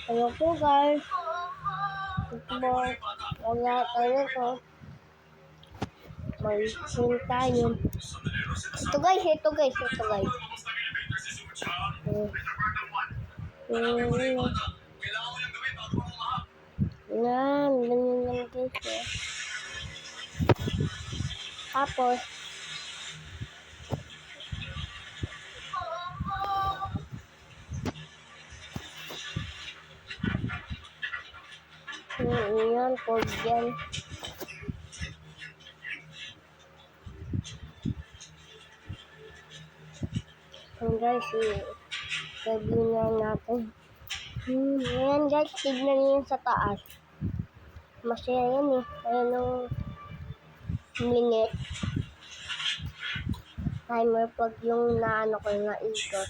Hello po guys. Ito mo. Wala tayo to. May chill tayo. Ito guys. Yan. Ganyan lang guys. Tapos, yan. Code yan. Yan guys. Review na natin. Yan guys. Tignan niyo sa taas. Masaya yan eh. Ayan yung minute. Timer pag yung naano ko na ikot.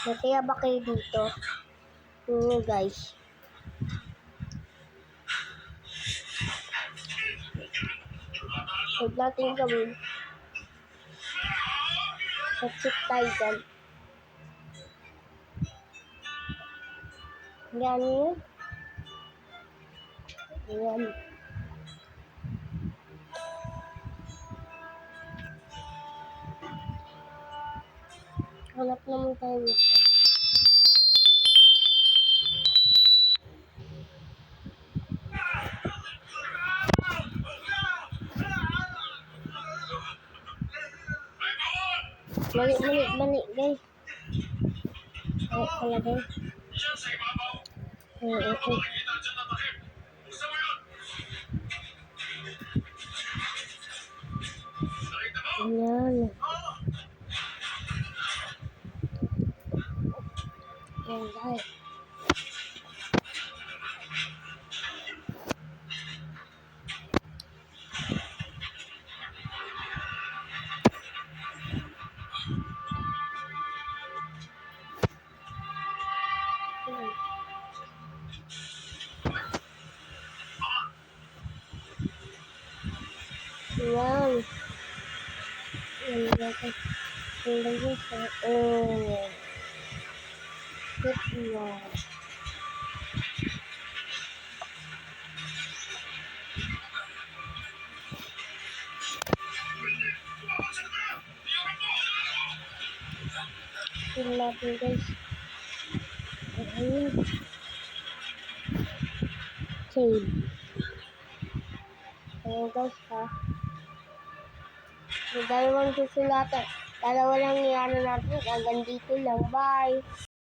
Masaya ba kayo dito? Guys. Huwag natin gawin. Exit tayo dyan. Yan yun. Yan. Hanap naman tayo dito. Mali guys. Mali pala guys. Okay. Yan. Yan guys. Yan. Yan guys. Yan guys. Oh. Good luck. Tingnan natin guys. Ayan. Save. Ayan guys ha. May dalawang susulatan. Dalawa lang niyan natin. Hanggang dito lang. Bye.